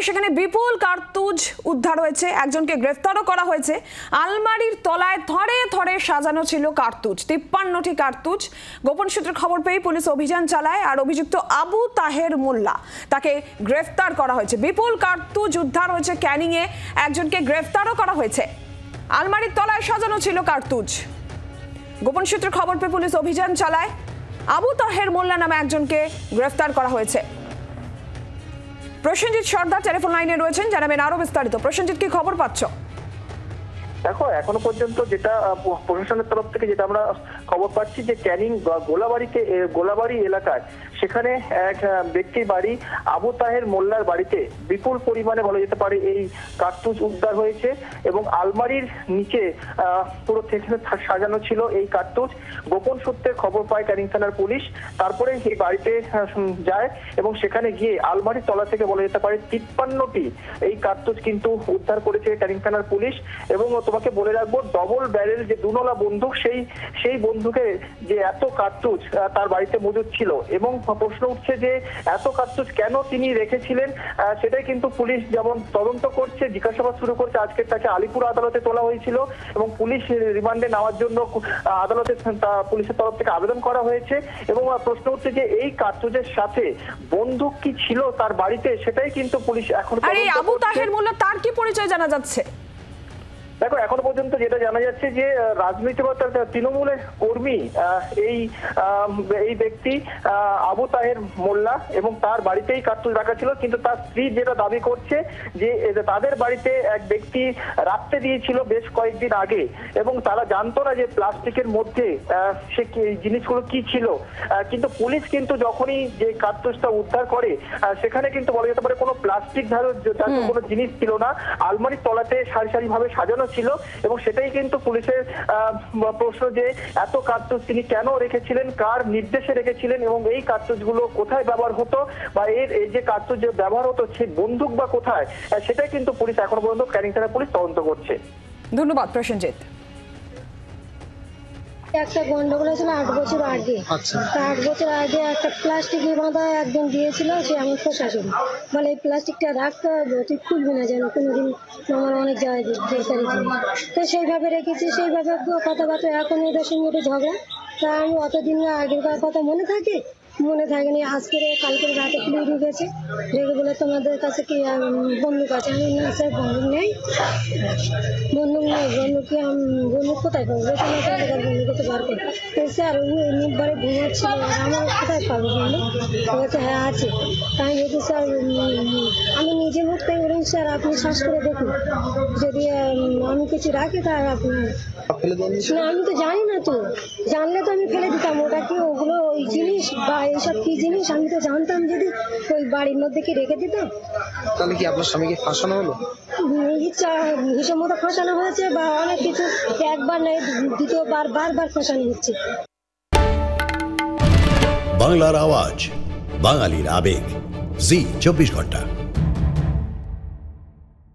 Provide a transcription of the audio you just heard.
সেখানে বিপুল কার্তুজ উদ্ধার হয়েছে, একজনকে গ্রেফতারও করা হয়েছে। আলমারির তলায় থরে থরে সাজানো ছিল কার্তুজ, 53টি কার্তুজ। গোপন সূত্রে খবর পেয়ে পুলিশ অভিযান চালায় আর অভিযুক্ত আবু তাহের মোল্লা তাকে গ্রেফতার করা হয়েছে। বিপুল কার্তুজ উদ্ধার হয়েছে ক্যানিংয়ে, একজনকে গ্রেফতারও করা হয়েছে। আলমারির তলায় সাজানো ছিল কার্তুজ। গোপন সূত্রে খবর পেয়ে পুলিশ অভিযান চালায়, আবু তাহের মোল্লা নামে একজনকে গ্রেফতার করা হয়েছে। প্রসেনজিৎ সর্দার টেলিফোন লাইনে রয়েছেন, জানাবেন আরো বিস্তারিত। প্রসেনজিৎ, কি খবর পাচ্ছ? দেখো, এখনো পর্যন্ত যেটা প্রশাসনের তরফ থেকে যেটা আমরা খবর পাচ্ছি যে ক্যানিং গোলাবাড়ি এলাকায় সেখানে এক ব্যক্তির বাড়ি আবু তাহের মোল্লার বাড়িতে বিপুল পরিমাণে বলা যেতে পারে এই কার্তুজ উদ্ধার হয়েছে এবং আলমারির নিচে পুরো সাজানো ছিল এই কার্তুজ। গোপন সূত্রে খবর পায় ক্যানিং থানার পুলিশ, তারপরে এই বাড়িতে যায় এবং সেখানে গিয়ে আলমারির তলা থেকে বলা যেতে পারে 53টি এই কার্তুজ কিন্তু উদ্ধার করেছে ক্যানিং থানার পুলিশ। এবং তোমাকে বলে রাখবো, ডবল ব্যারেল যে দুনলা বন্দুক, সেই বন্দুকে যে এত কার্তুজ তার বাড়িতে মজুদ ছিল এবং প্রশ্ন উঠছে যে এত কার্তুজ কেন তিনি রেখেছিলেন, সেটাই কিন্তু পুলিশ যেমন তদন্ত করছে, জিজ্ঞাসাবাদ শুরু করছে। আজকে তাকে আলিপুর আদালতে তোলা হয়েছিল এবং পুলিশ রিমান্ডে নেওয়ার জন্য আদালতে পুলিশের তরফ থেকে আবেদন করা হয়েছে। এবং প্রশ্ন উঠছে যে এই কার্তুজের সাথে বন্দুক কি ছিল তার বাড়িতে, সেটাই কিন্তু পুলিশ এখন। আর এই আবু তাহের মোল্লা, তার কি পরিচয় জানা যাচ্ছে? দেখো, এখনো পর্যন্ত যেটা জানা যাচ্ছে যে রাজনীতি বা তৃণমূলের কর্মী এই ব্যক্তি আবু তাহের মোল্লা এবং তার বাড়িতেই কার্তুজ রাখা ছিল। কিন্তু তার স্ত্রী যেটা দাবি করছে যে তাদের বাড়িতে এক ব্যক্তি রাখতে দিয়েছিল বেশ কয়েকদিন আগে এবং তারা জানতো না যে প্লাস্টিকের মধ্যে সে জিনিসগুলো কি ছিল। কিন্তু পুলিশ কিন্তু যখনই যে কার্তুজটা উদ্ধার করে সেখানে কিন্তু বলা যেতে পারে কোনো প্লাস্টিক জাতীয় কোনো জিনিস ছিল না, আলমারির তলাতে সারি সারি ভাবে সাজানো ছিল। এবং সেটাই কিন্তু পুলিশের প্রশ্ন যে এত কার্তুজ তিনি কেন রেখেছিলেন, কার নির্দেশে রেখেছিলেন এবং এই কার্তুজগুলো কোথায় ব্যবহার হতো বা এই যে কার্তুজ ব্যবহার হতো সেই বন্দুক বা কোথায়, সেটাই কিন্তু পুলিশ এখনো পর্যন্ত ক্যানিং থানা পুলিশ তদন্ত করছে। ধন্যবাদ প্রসেনজিৎ। একটা গন্ডগোল হয়েছিল 8 বছর আগে। 8 বছর আগে একটা প্লাস্টিকে বাঁধা একজন দিয়েছিল, সে আমার প্রশাসন বলে এই প্লাস্টিকটা রাখতে হবে, তুই খুলবি না যেন কোনোদিন, আমার অনেক জায়গায় দরকারি জিনিস। তো সেইভাবে রেখেছি, সেইভাবে কথাবার্তা। এখন এদের সঙ্গে একটু ঝগড়া, তা আমি অতদিন আগেরকার কথা মনে থাকেনি। আজকের কালকের রাতে পুলিশ ঢুকেছে, রেখে বলে তোমাদের কাছে কি বন্দুক আছে? আমি না স্যার, বন্দুক নেই। বন্দুক কোথায় পাবো? বন্দুক তো বার করে স্যার বারে ঘুমাচ্ছিল, আমার কোথায় পাবো বন্দুক? বলছে হ্যাঁ আছে। তাই বলছি স্যার আমি নিজে মুখ থেকে বলুন স্যার আপনি শ্বাস করে দেখুন, যদি আমি কিছু রাখি তাহলে আপনার না, আমি তো জানি না, তো জানলে তো আমি ফেলে দিতাম। ওটা কি ওগুলো ওই জিনিস বা এইসব কি জিনিস আমি তো জানতাম, যদি ওই বাড়ির মধ্যে কি রেখে দিতাম। তাহলে কি আপনার স্বামীকে ফাঁসানো হলো? হিসাব মতো ফাঁসানো হয়েছে বা অনেক কিছু, একবার নয় দ্বিতীয়বার বারবার ফাঁসানো হচ্ছে। বাংলার আওয়াজ, বাঙালির আবেগ, জি 24 ঘন্টা।